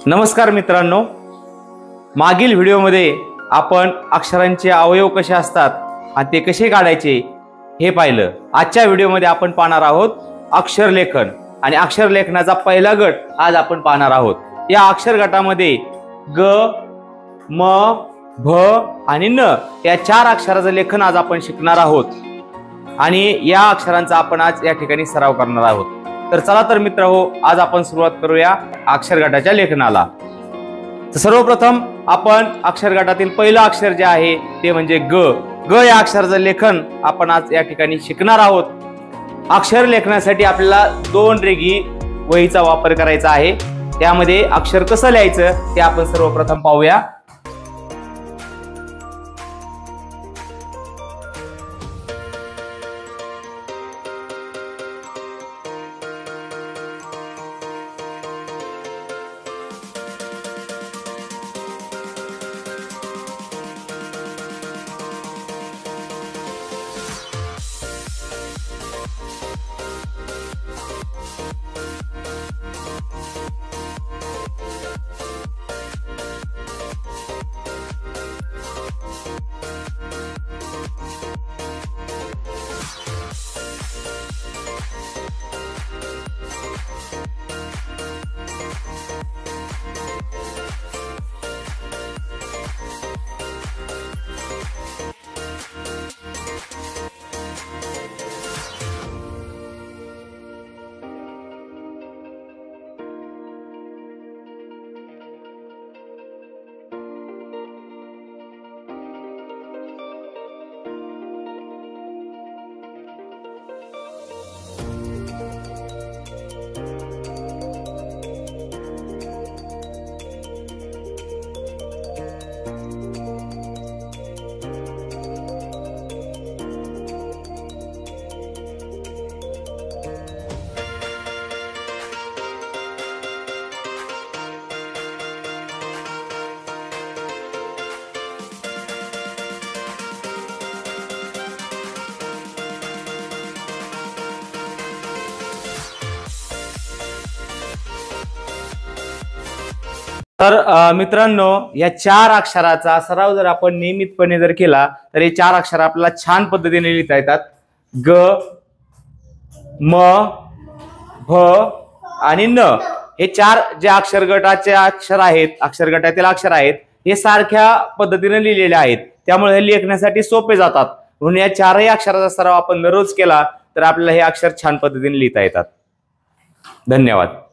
नमस्कार मित्रांनो, मागील व्हिडिओमध्ये आपण अक्षरांचे अवयव कसे असतात आणि ते कसे काढायचे हे पाहिलं। आजच्या व्हिडिओमध्ये आपण पाहणार आहोत अक्षर लेखन आणि अक्षर लेखनाचा पहिला गट आज आपण पाहणार आहोत। या अक्षर गटामध्ये ग, म, भ आणि न या 4 अक्षराचं लेखन आज आपण शिकणार आहोत आणि या अक्षरांचा आपण आज या ठिकाणी सराव करणार आहोत। तर चला तर मित्रहो, आज आपण सुरुवात करूया अक्षर गटाच्या लेखनाला। तर सर्वप्रथम आपण अक्षर गटातील पहिलं अक्षर जे आहे ते म्हणजे ग। ग या अक्षराचं लेखन आपण आज या ठिकाणी शिकणार आहोत। अक्षर लेखनासाठी आपल्याला 2 रेघी वहीचा वापर करायचा आहे। त्यामध्ये अक्षर कसं लिहायचं ते आपण सर्वप्रथम पाहूया। तर मित्रांनो, या 4 अक्षराचा सराव जर आपण नियमितपणे जर केला तर हे 4 अक्षर आपल्याला छान पद्धतीने लिहिता येतात। ग, म, भ आणि न हे 4 जे अक्षर गटाचे अक्षर आहेत, अक्षर गटातील अक्षर आहेत, हे सारख्या पद्धतीने लिहिलेले आहेत। त्यामुळे हे लिहिण्यासाठी सोपे जातात। म्हणून या 4ही अक्षराचा सराव आपण दररोज केला तर आपल्याला हे अक्षर छान पद्धतीने लिहिता येतात। धन्यवाद।